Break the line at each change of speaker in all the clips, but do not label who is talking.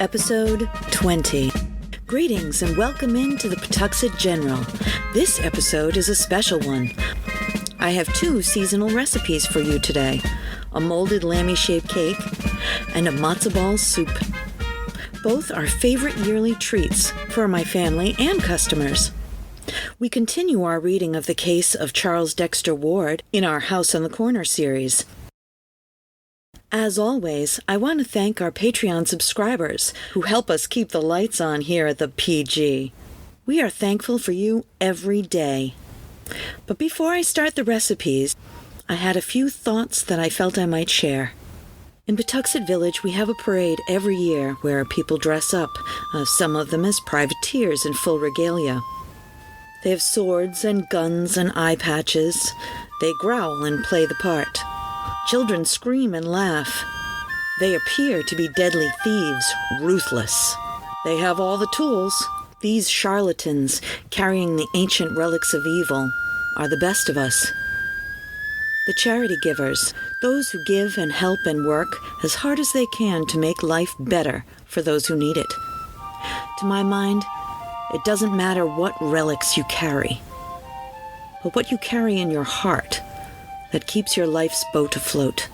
Episode 20. Greetings and welcome into the Pawtuxet General. This episode is a special one. I have 2 seasonal recipes for you today, a molded Lambie-shaped cake and a Matzah-ball soup. Both are favorite yearly treats for my family and customers. We continue our reading of the case of Charles Dexter Ward in our House on the Corner series. As always, I want to thank our Patreon subscribers who help us keep the lights on here at the PG. We are thankful for you every day. But before I start the recipes, I had a few thoughts that I felt I might share. In Pawtuxet Village, we have a parade every year where people dress up, some of them as privateers in full regalia. They have swords and guns and eye patches. They growl and play the part. Children scream and laugh. They appear to be deadly thieves, ruthless. They have all the tools. These charlatans, carrying the ancient relics of evil, are the best of us. The charity givers, those who give and help and work as hard as they can to make life better for those who need it. To my mind, it doesn't matter what relics you carry, but what you carry in your heart that keeps your life's boat afloat.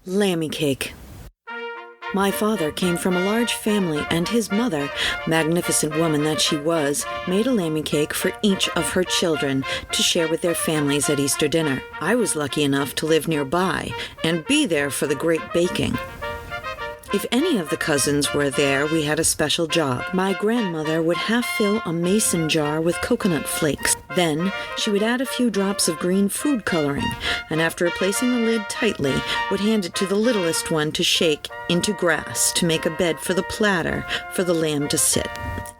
Lambie-cake. My father came from a large family, and his mother, magnificent woman that she was, made a Lambie-cake for each of her children to share with their families at Easter dinner. I was lucky enough to live nearby and be there for the great baking. If any of the cousins were there, we had a special job. My grandmother would half-fill a mason jar with coconut flakes. Then she would add a few drops of green food coloring, and after replacing the lid tightly, would hand it to the littlest one to shake into grass to make a bed for the platter for the lamb to sit.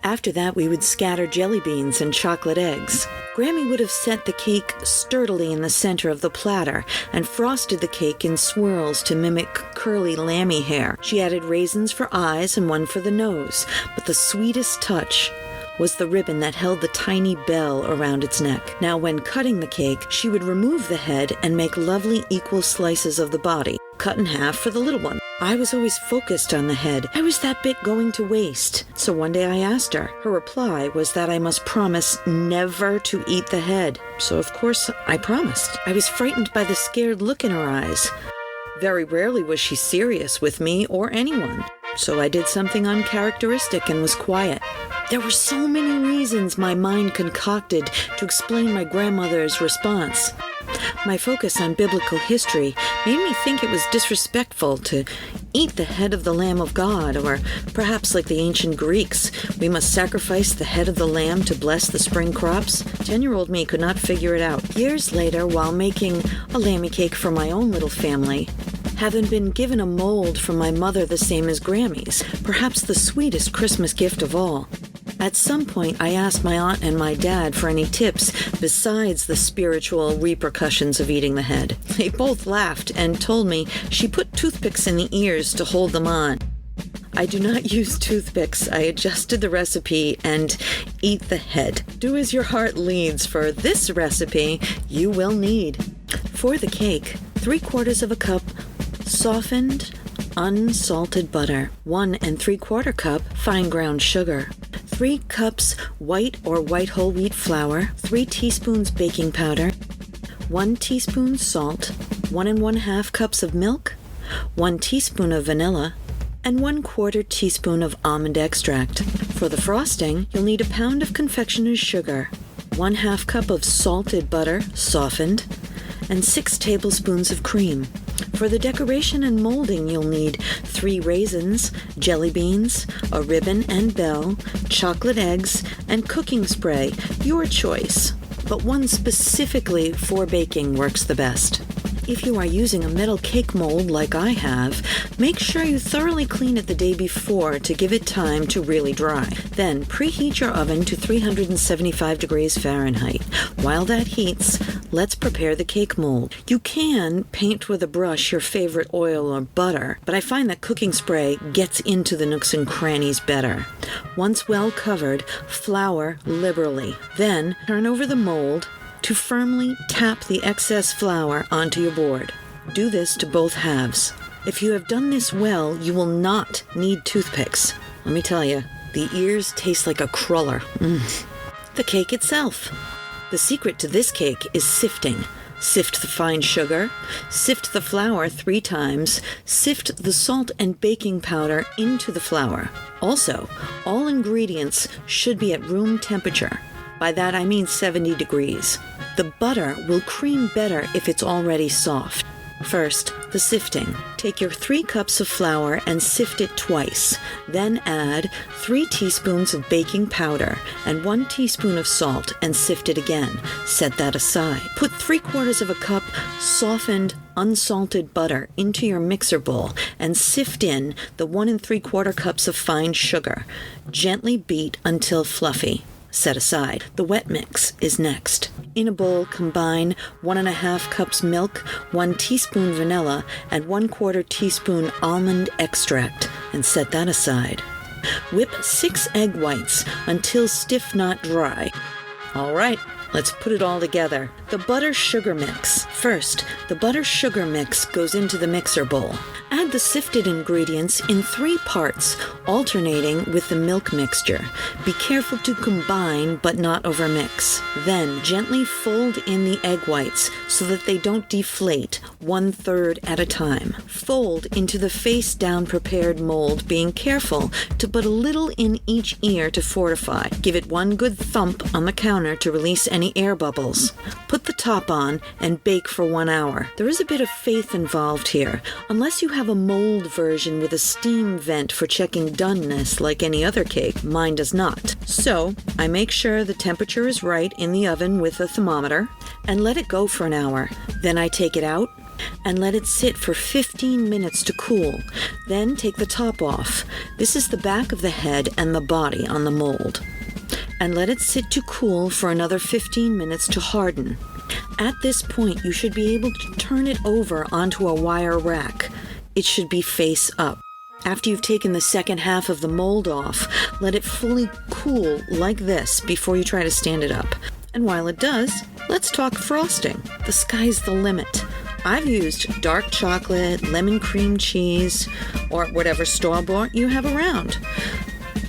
After that, we would scatter jelly beans and chocolate eggs. Grammy would have set the cake sturdily in the center of the platter and frosted the cake in swirls to mimic curly lammy hair. She added raisins for eyes and one for the nose, but the sweetest touch was the ribbon that held the tiny bell around its neck. Now, when cutting the cake, she would remove the head and make lovely equal slices of the body, cut in half for the little one. I was always focused on the head. I was that bit going to waste. So one day I asked her. Her reply was that I must promise never to eat the head. So of course I promised. I was frightened by the scared look in her eyes. Very rarely was she serious with me or anyone. So I did something uncharacteristic and was quiet. There were so many reasons my mind concocted to explain my grandmother's response. My focus on biblical history made me think it was disrespectful to eat the head of the Lamb of God, or perhaps like the ancient Greeks, we must sacrifice the head of the lamb to bless the spring crops. 10-year-old me could not figure it out. Years later, while making a Lambie-cake for my own little family, having been given a mold from my mother the same as Grammy's, perhaps the sweetest Christmas gift of all. At some point, I asked my aunt and my dad for any tips besides the spiritual repercussions of eating the head. They both laughed and told me she put toothpicks in the ears to hold them on. I do not use toothpicks. I adjusted the recipe and eat the head. Do as your heart leads. For this recipe, you will need, for the cake, 3/4 cup softened, unsalted butter, 1 3/4 cup fine ground sugar, 3 cups white or white whole wheat flour, 3 teaspoons baking powder, 1 teaspoon salt, 1 1/2 cups of milk, 1 teaspoon of vanilla, and 1/4 teaspoon of almond extract. For the frosting, you'll need a pound of confectioner's sugar, 1/2 cup of salted butter, softened, and 6 tablespoons of cream. For the decoration and molding, you'll need 3 raisins, jelly beans, a ribbon and bell, chocolate eggs, and cooking spray, your choice, but one specifically for baking works the best. If you are using a metal cake mold like I have, make sure you thoroughly clean it the day before to give it time to really dry. Then preheat your oven to 375 degrees Fahrenheit. While that heats, let's prepare the cake mold. You can paint with a brush your favorite oil or butter, but I find that cooking spray gets into the nooks and crannies better. Once well covered, flour liberally. Then turn over the mold to firmly tap the excess flour onto your board. Do this to both halves. If you have done this well, you will not need toothpicks. Let me tell you, the ears taste like a cruller. The cake itself. The secret to this cake is sifting. Sift the fine sugar, sift the flour 3 times, sift the salt and baking powder into the flour. Also, all ingredients should be at room temperature. By that I mean 70 degrees. The butter will cream better if it's already soft. First, the sifting. Take your 3 cups of flour and sift it twice. Then add 3 teaspoons of baking powder and 1 teaspoon of salt and sift it again. Set that aside. Put 3/4 of a cup softened, unsalted butter into your mixer bowl and sift in the 1 3/4 cups of fine sugar. Gently beat until fluffy. Set aside. The wet mix is next. In a bowl, combine 1 1/2 cups milk, 1 teaspoon vanilla, and 1/4 teaspoon almond extract, and set that aside. Whip 6 egg whites until stiff, not dry. All right, let's put it all together. The butter-sugar mix. First, the butter-sugar mix goes into the mixer bowl. Add the sifted ingredients in 3 parts, alternating with the milk mixture. Be careful to combine but not overmix. Then gently fold in the egg whites so that they don't deflate 1/3 at a time. Fold into the face-down prepared mold, being careful to put a little in each ear to fortify. Give it 1 good thump on the counter to release any air bubbles. Put the top on and bake for 1 hour. There is a bit of faith involved here. Unless you have a mold version with a steam vent for checking doneness like any other cake, mine does not. So I make sure the temperature is right in the oven with a thermometer and let it go for an hour. Then I take it out and let it sit for 15 minutes to cool. Then take the top off. This is the back of the head and the body on the mold. And let it sit to cool for another 15 minutes to harden. At this point, you should be able to turn it over onto a wire rack. It should be face up. After you've taken the second half of the mold off, let it fully cool like this before you try to stand it up. And while it does, let's talk frosting. The sky's the limit. I've used dark chocolate, lemon cream cheese, or whatever store-bought you have around.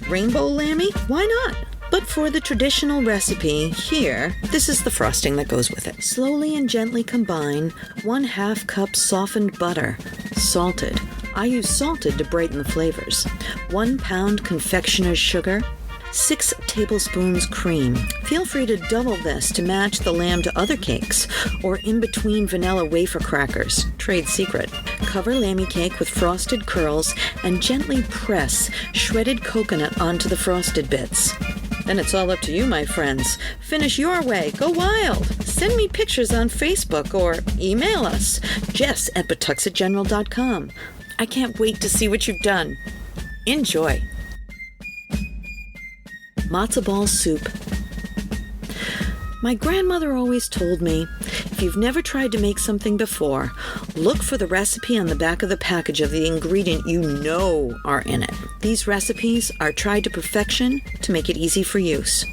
Rainbow Lambie? Why not? But for the traditional recipe here, this is the frosting that goes with it. Slowly and gently combine 1/2 cup softened butter, salted. I use salted to brighten the flavors. 1 pound confectioner's sugar, 6 tablespoons cream. Feel free to double this to match the lamb to other cakes or in between vanilla wafer crackers. Trade secret. Cover Lambie-cake with frosted curls and gently press shredded coconut onto the frosted bits. Then it's all up to you, my friends. Finish your way. Go wild. Send me pictures on Facebook or email us, jess@pawtuxetgeneral.com. I can't wait to see what you've done. Enjoy. Matzah-ball soup. My grandmother always told me, if you've never tried to make something before, look for the recipe on the back of the package of the ingredient you know are in it. These recipes are tried to perfection to make it easy for use.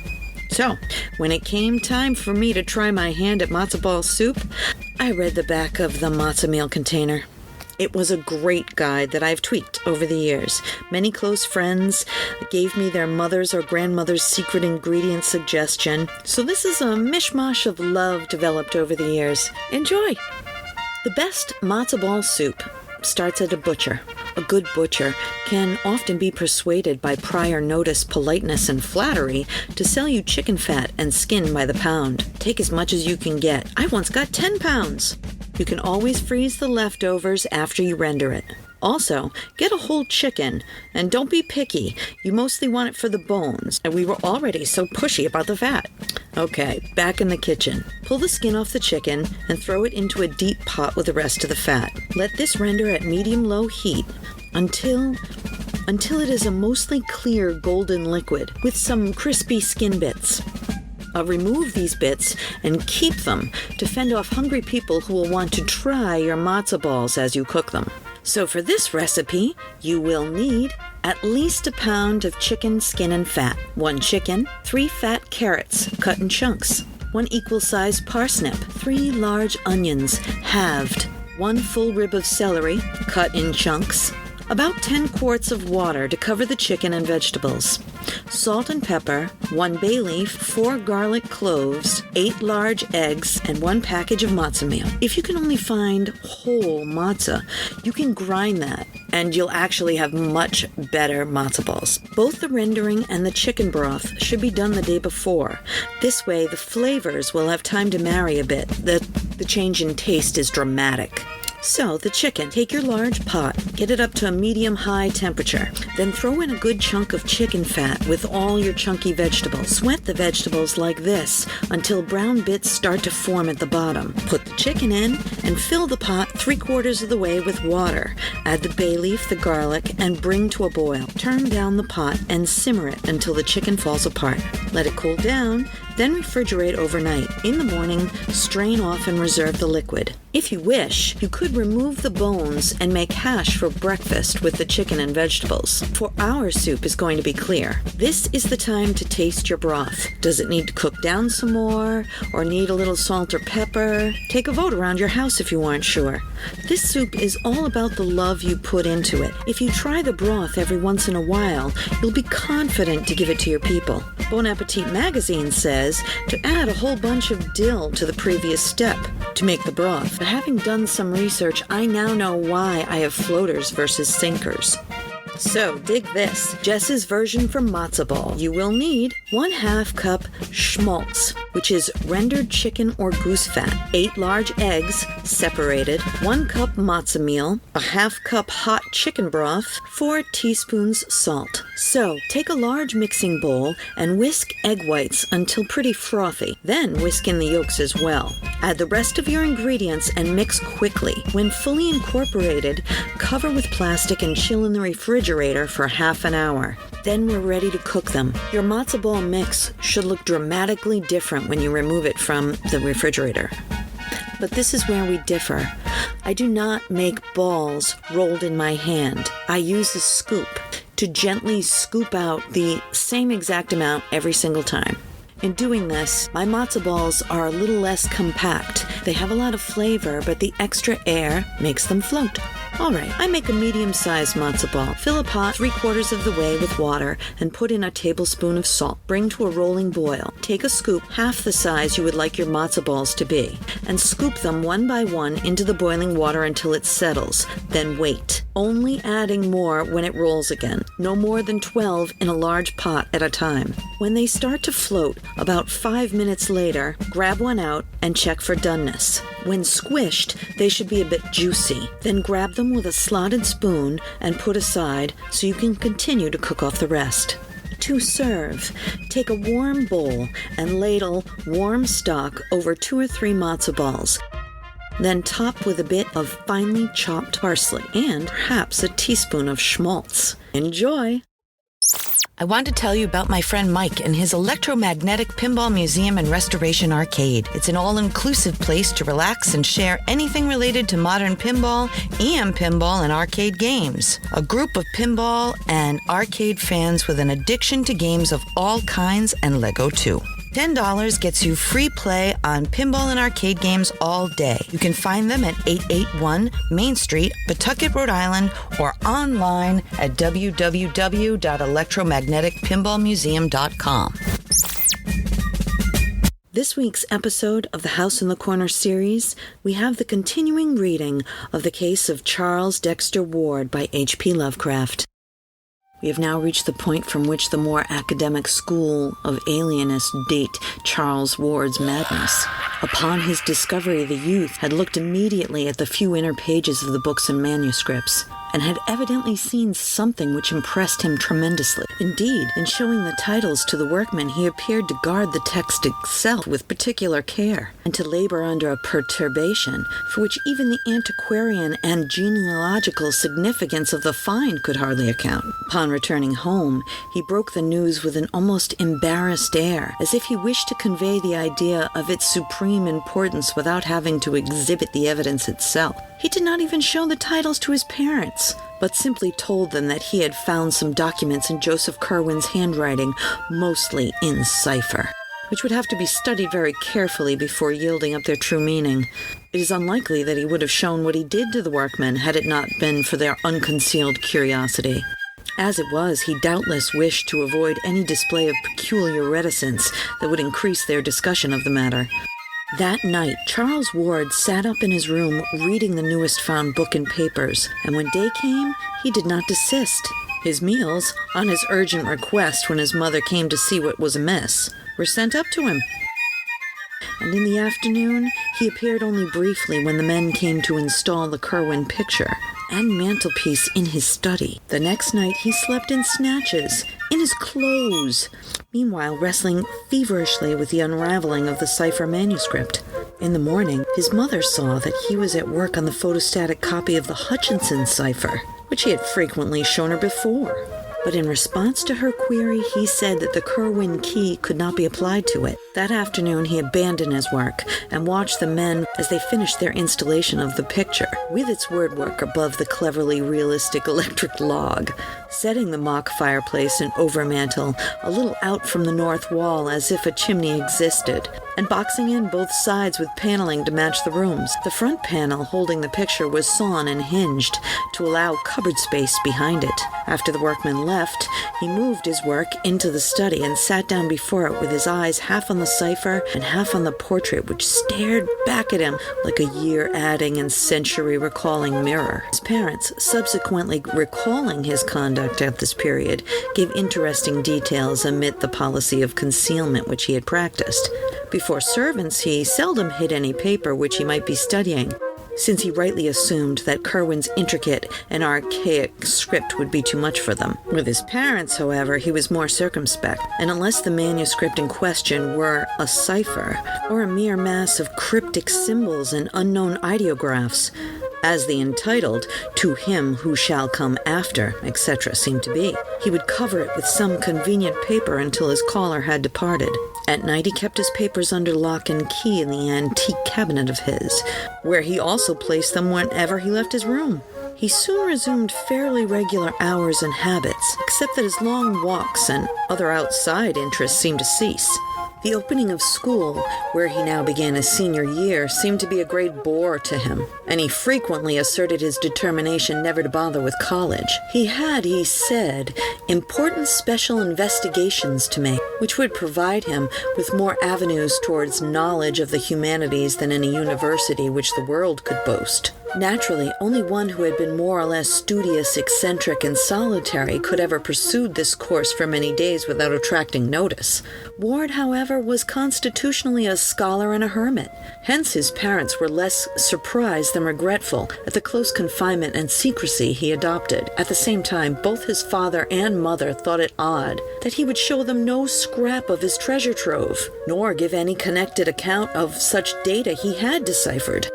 So, when it came time for me to try my hand at matzo-ball soup, I read the back of the matzah meal container. It was a great guide that I've tweaked over the years. Many close friends gave me their mother's or grandmother's secret ingredient suggestion. So this is a mishmash of love developed over the years. Enjoy! The best matzo ball soup starts at a butcher. A good butcher can often be persuaded by prior notice, politeness, and flattery to sell you chicken fat and skin by the pound. Take as much as you can get. I once got 10 pounds. You can always freeze the leftovers after you render it. Also, get a whole chicken, and don't be picky. You mostly want it for the bones, and we were already so pushy about the fat. Okay, back in the kitchen. Pull the skin off the chicken and throw it into a deep pot with the rest of the fat. Let this render at medium-low heat until it is a mostly clear golden liquid with some crispy skin bits. Remove these bits and keep them to fend off hungry people who will want to try your matzo balls as you cook them. So for this recipe, you will need at least a pound of chicken skin and fat, 1 chicken, 3 fat carrots cut in chunks, 1 equal-sized parsnip, 3 large onions halved, 1 full rib of celery, cut in chunks, about 10 quarts of water to cover the chicken and vegetables, salt and pepper, 1 bay leaf, 4 garlic cloves, 8 large eggs, and 1 package of matzah meal. If you can only find whole matzah, you can grind that, and you'll actually have much better matzah balls. Both the rendering and the chicken broth should be done the day before. This way, the flavors will have time to marry a bit. The change in taste is dramatic. So, the chicken. Take your large pot, get it up to a medium-high temperature. Then throw in a good chunk of chicken fat with all your chunky vegetables. Wet the vegetables like this until brown bits start to form at the bottom. Put the chicken in and fill the pot 3/4 of the way with water. Add the bay leaf, the garlic, and bring to a boil. Turn down the pot and simmer it until the chicken falls apart. Let it cool down, then refrigerate overnight. In the morning, strain off and reserve the liquid. If you wish, you could remove the bones and make hash for breakfast with the chicken and vegetables. For our soup is going to be clear. This is the time to taste your broth. Does it need to cook down some more, or need a little salt or pepper? Take a vote around your house if you aren't sure. This soup is all about the love you put into it. If you try the broth every once in a while, you'll be confident to give it to your people. Bon Appetit magazine says to add a whole bunch of dill to the previous step to make the broth. But having done some research, I now know why I have floaters versus sinkers. So, dig this. Jess's version for Matzah-ball. You will need 1/2 cup schmaltz, which is rendered chicken or goose fat, 8 large eggs, separated, 1 cup matzah meal, a 1/2 cup hot chicken broth, 4 teaspoons salt. So, take a large mixing bowl and whisk egg whites until pretty frothy. Then whisk in the yolks as well. Add the rest of your ingredients and mix quickly. When fully incorporated, cover with plastic and chill in the refrigerator for half an hour. Then we're ready to cook them. Your matzo ball mix should look dramatically different when you remove it from the refrigerator. But this is where we differ. I do not make balls rolled in my hand. I use a scoop to gently scoop out the same exact amount every single time. In doing this, my matzo balls are a little less compact. They have a lot of flavor, but the extra air makes them float. Alright, I make a medium-sized matzo ball. Fill a pot 3/4 of the way with water and put in a tablespoon of salt. Bring to a rolling boil. Take a scoop, half the size you would like your matzo balls to be, and scoop them one by one into the boiling water until it settles. Then wait. Only adding more when it rolls again. No more than 12 in a large pot at a time. When they start to float, about 5 minutes later, grab one out and check for doneness. When squished, they should be a bit juicy. Then grab them with a slotted spoon and put aside so you can continue to cook off the rest. To serve, take a warm bowl and ladle warm stock over 2 or 3 matzo balls. Then top with a bit of finely chopped parsley and perhaps a teaspoon of schmaltz. Enjoy!
I want to tell you about my friend Mike and his Electromagnetic Pinball Museum and Restoration Arcade. It's an all-inclusive place to relax and share anything related to modern pinball, EM pinball, and arcade games. A group of pinball and arcade fans with an addiction to games of all kinds and Lego too. $10 gets you free play on pinball and arcade games all day. You can find them at 881 Main Street, Pawtuxet, Rhode Island, or online at www.electromagneticpinballmuseum.com.
This week's episode of the House in the Corner series, we have the continuing reading of the case of Charles Dexter Ward by H.P. Lovecraft. We have now reached the point from which the more academic school of alienists date Charles Ward's madness. Upon his discovery, the youth had looked immediately at the few inner pages of the books and manuscripts, and had evidently seen something which impressed him tremendously. Indeed, in showing the titles to the workmen, he appeared to guard the text itself with particular care, and to labor under a perturbation for which even the antiquarian and genealogical significance of the find could hardly account. Upon returning home, he broke the news with an almost embarrassed air, as if he wished to convey the idea of its supreme importance without having to exhibit the evidence itself. He did not even show the titles to his parents, but simply told them that he had found some documents in Joseph Kerwin's handwriting, mostly in cipher. which would have to be studied very carefully before yielding up their true meaning. It is unlikely that he would have shown what he did to the workmen had it not been for their unconcealed curiosity. As it was, he doubtless wished to avoid any display of peculiar reticence that would increase their discussion of the matter. That night, Charles Ward sat up in his room reading the newest found book and papers, and when day came, he did not desist. His meals, on his urgent request when his mother came to see what was amiss, were sent up to him. And in the afternoon, he appeared only briefly when the men came to install the Curwen picture and mantelpiece in his study. The next night, he slept in snatches, in his clothes, meanwhile wrestling feverishly with the unraveling of the cipher manuscript. In the morning, his mother saw that he was at work on the photostatic copy of the Hutchinson cipher, which he had frequently shown her before. But in response to her query, he said that the Curwen key could not be applied to it. That afternoon, he abandoned his work and watched the men as they finished their installation of the picture, with its wordwork above the cleverly realistic electric log, setting the mock fireplace and overmantel a little out from the north wall as if a chimney existed, and boxing in both sides with paneling to match the rooms. The front panel holding the picture was sawn and hinged to allow cupboard space behind it. After the workman left, he moved his work into the study and sat down before it with his eyes half on the cipher and half on the portrait, which stared back at him like a year-adding and century-recalling mirror. His parents, subsequently recalling his conduct at this period, gave interesting details amid the policy of concealment which he had practiced. Before servants, he seldom hid any paper which he might be studying, since he rightly assumed that Curwen's intricate and archaic script would be too much for them. With his parents, however, he was more circumspect, and unless the manuscript in question were a cipher, or a mere mass of cryptic symbols and unknown ideographs, as the entitled "To Him Who Shall Come After," etc. seemed to be, he would cover it with some convenient paper until his caller had departed. At night, he kept his papers under lock and key in the antique cabinet of his, where he also placed them whenever he left his room. He soon resumed fairly regular hours and habits, except that his long walks and other outside interests seemed to cease. The opening of school, where he now began his senior year, seemed to be a great bore to him, and he frequently asserted his determination never to bother with college. He had, he said, important special investigations to make, which would provide him with more avenues towards knowledge of the humanities than any university which the world could boast. Naturally, only one who had been more or less studious, eccentric, and solitary could ever pursued this course for many days without attracting notice. Ward, however, was constitutionally a scholar and a hermit. Hence his parents were less surprised than regretful at the close confinement and secrecy he adopted. At the same time, both his father and mother thought it odd that he would show them no scrap of his treasure trove, nor give any connected account of such data he had deciphered.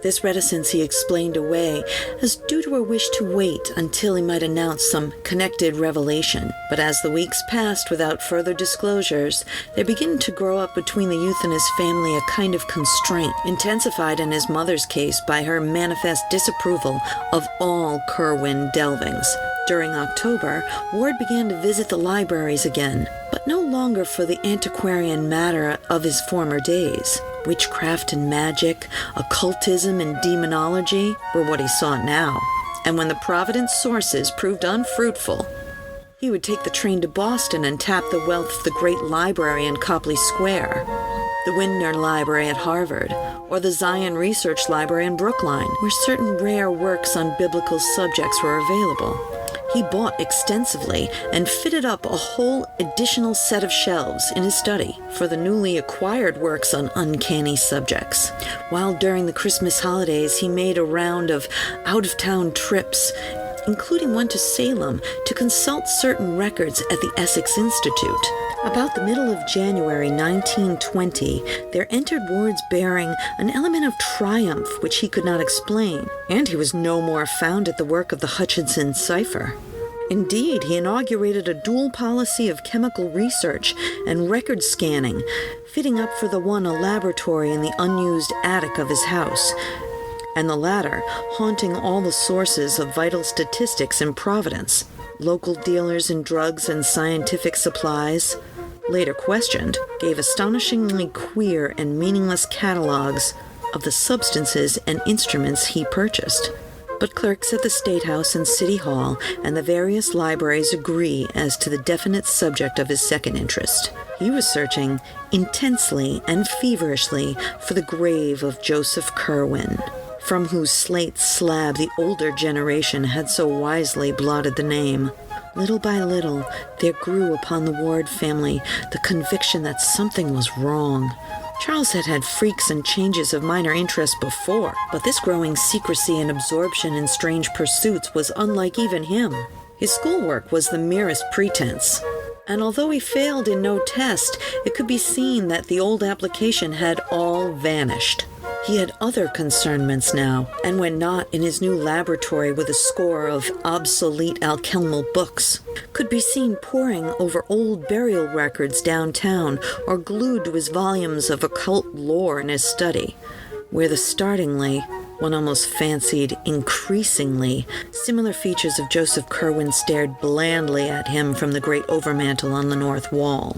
This reticence he explained away as due to a wish to wait until he might announce some connected revelation. But as the weeks passed without further disclosures, there began to grow up between the youth and his family a kind of constraint, intensified in his mother's case by her manifest disapproval of all Curwen delvings. During October, Ward began to visit the libraries again, but no longer for the antiquarian matter of his former days. Witchcraft and magic, occultism and demonology were what he sought now, and when the Providence sources proved unfruitful, he would take the train to Boston and tap the wealth of the great library in Copley Square, the Windner Library at Harvard, or the Zion Research Library in Brookline, where certain rare works on biblical subjects were available. He bought extensively and fitted up a whole additional set of shelves in his study for the newly acquired works on uncanny subjects. While during the Christmas holidays, he made a round of out-of-town trips, including one to Salem, to consult certain records at the Essex Institute. About the middle of January 1920, there entered Ward's bearing an element of triumph which he could not explain, and he was no more found at the work of the Hutchinson cipher. Indeed, he inaugurated a dual policy of chemical research and record scanning, fitting up for the one a laboratory in the unused attic of his house, and the latter haunting all the sources of vital statistics in Providence, local dealers in drugs and scientific supplies, later questioned, gave astonishingly queer and meaningless catalogs of the substances and instruments he purchased. But clerks at the State House and City Hall and the various libraries agree as to the definite subject of his second interest. He was searching intensely and feverishly for the grave of Joseph Kerwin, from whose slate slab the older generation had so wisely blotted the name. Little by little, there grew upon the Ward family the conviction that something was wrong. Charles had had freaks and changes of minor interest before, but this growing secrecy and absorption in strange pursuits was unlike even him. His schoolwork was the merest pretense, and although he failed in no test, it could be seen that the old application had all vanished. He had other concernments now, and when not in his new laboratory with a score of obsolete alchemical books, could be seen poring over old burial records downtown or glued to his volumes of occult lore in his study, where the startlingly, one almost fancied increasingly, similar features of Joseph Kerwin stared blandly at him from the great overmantel on the north wall.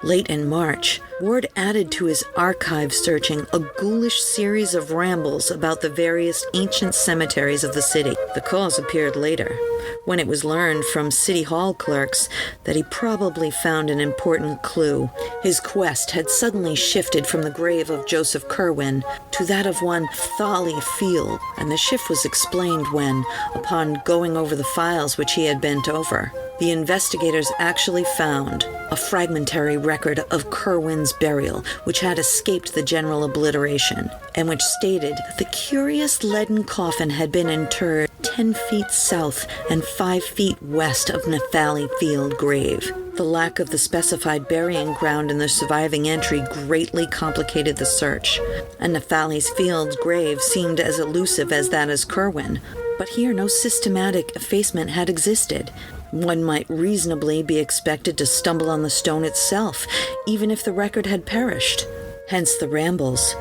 Late in March, Ward added to his archive searching a ghoulish series of rambles about the various ancient cemeteries of the city. The cause appeared later, when it was learned from City Hall clerks that he probably found an important clue. His quest had suddenly shifted from the grave of Joseph Kerwin to that of one Thali Field, and the shift was explained when, upon going over the files which he had bent over, the investigators actually found a fragmentary record of Kerwin's burial, which had escaped the general obliteration, and which stated that the curious leaden coffin had been interred 10 feet south and 5 feet west of Nephali Field grave. The lack of the specified burying ground in the surviving entry greatly complicated the search, and Nephali's Field's grave seemed as elusive as that as Kerwin. But here no systematic effacement had existed. One might reasonably be expected to stumble on the stone itself, even if the record had perished. Hence the rambles,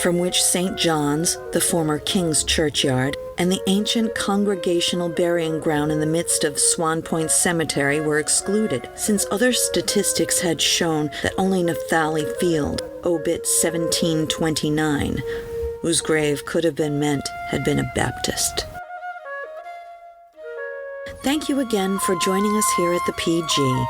from which St. John's, the former King's Churchyard, and the ancient congregational burying ground in the midst of Swan Point Cemetery were excluded, since other statistics had shown that only Nephali Field, obit 1729, whose grave could have been meant had been a Baptist. Thank you again for joining us here at the PG.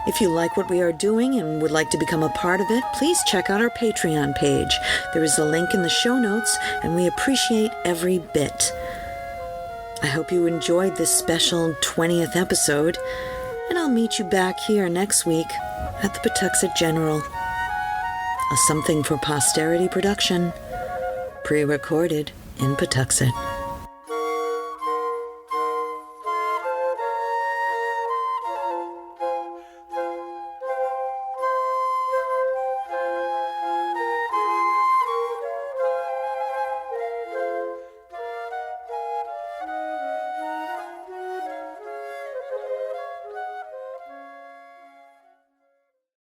If you like what we are doing and would like to become a part of it, please check out our Patreon page. There is a link in the show notes, and we appreciate every bit. I hope you enjoyed this special 20th episode, and I'll meet you back here next week at the Pawtuxet General. A Something for Posterity production, pre-recorded in Pawtuxet.